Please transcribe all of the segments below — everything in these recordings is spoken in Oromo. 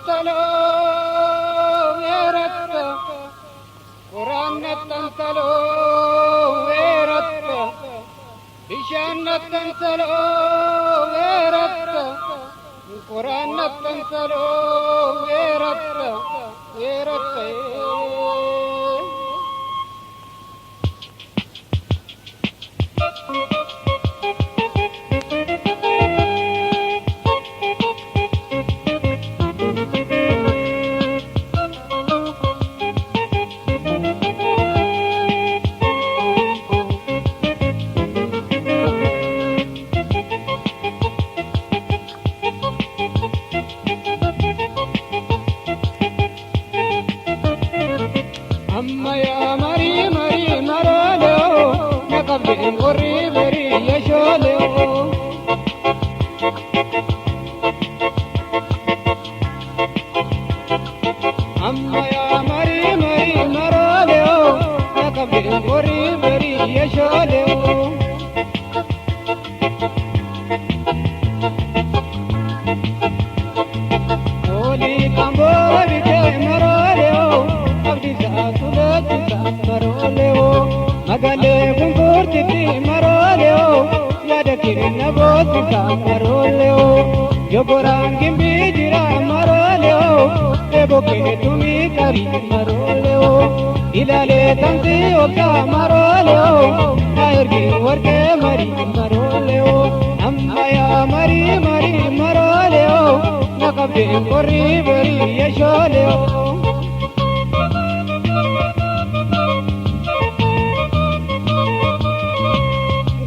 تنتلو ويرت قرآن تنتلو ويرت بشان تنتلو ويرت قرآن تنتلو ويرت ويرت أما يا مري مري مرالو نقبل قري بري يشالو أما يا مري مري مرالو نقبل قري بري يشالو قولي كمبوري مرالو magale gumburti maroleo yadakiri naboti maroleo yogoran gimbi jira maroleo eboke tumi kari maroleo ilale tanti oka maroleo ayurgi warke mari maroleo amma ya mari mari maroleo nakabde korri bari yasholeo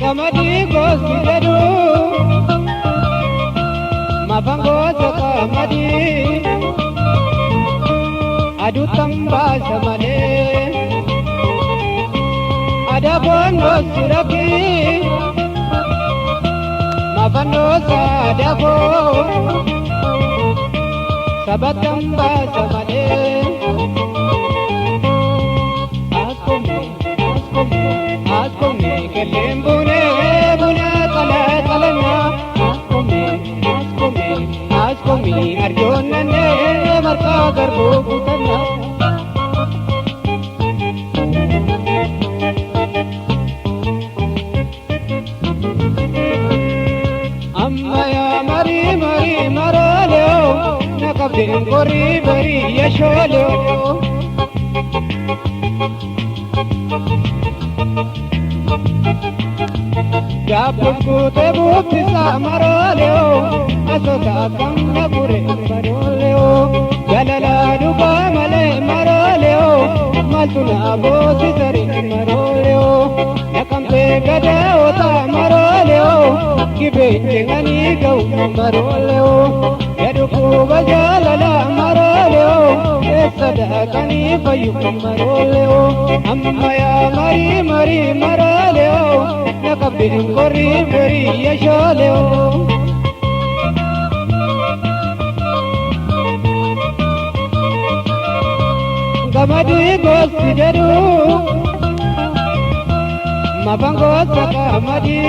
Gamadi gosi jadu, mabango jaka madi, adu tamba samane, ada bono suraki, mabano sadako, sabat tamba samane. Askome kelembune buna kala kalana askome arjonane marka garbo kutana amma ya mari mari maralo nakabde gori bari yasholo Japuku tebu pisa maroleo, asota kanga pure maroleo, jalala duba male maroleo, maltuna bosi sari maroleo, nakampe gada ota maroleo, kibenje ngani gau maroleo, yaduku bajalala maroleo, esada kani payu maroleo, amma ya mari mari maroleo. Nakabin kori beri yasholeo Gamadi gosi jadu mabango saka madi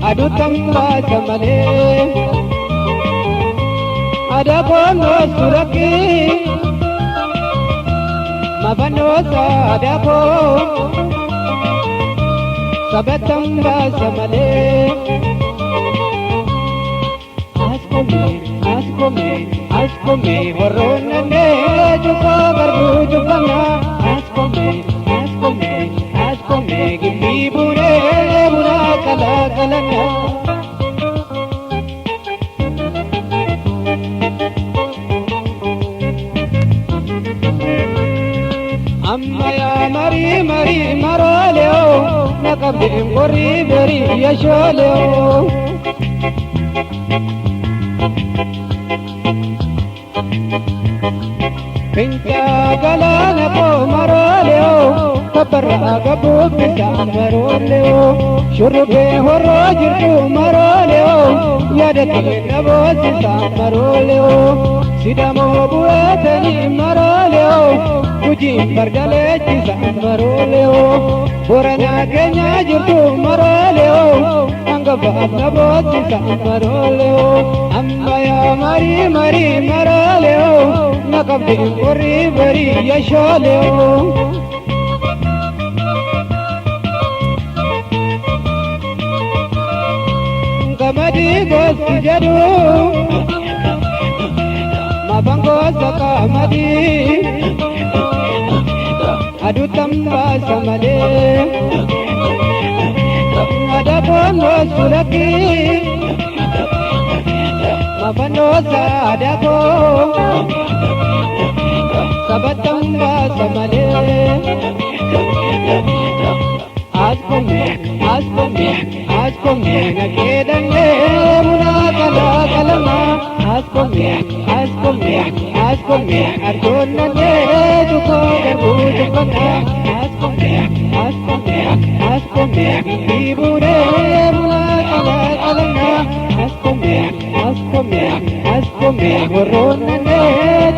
adu tamba samale ada bono suraki mabano sadako sabatamba samale askome waronane juka garbu jukana askome gimbi bure bura kala kalana amma ya mari mari maroleo nakabde gori beri yasholeo pinka galana ko maroleo kabara gabu pisa maroleo shurbe horo jirtu maroleo yadati nabo sisa maroleo sidamo buetani maroleo kuji bardale sisa maroleo borana kenya jirtu maroleo angaba naboti sa maroleo ambaya mari mari maroleo nakabdi kori bari yasholeo kamadi gosti jadu mabango saka madi adu tamba samale ada bono sulaki mabano sadako sabatamba samale आज को मैं न केदंगे मुना कला कलमा आज को मैं अर्जुन ने दुखो दूध पता आज को मैं दीबुरे मुना कला कलमा आज को मैं वरुण ने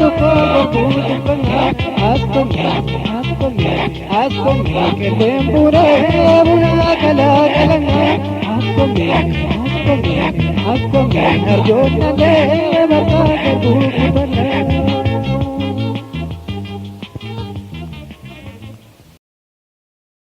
दुखो दूध पता आज को मैं के लेंबुरे मुना कला कलमा आज को मैं अर्जुन ने बता के दूध बना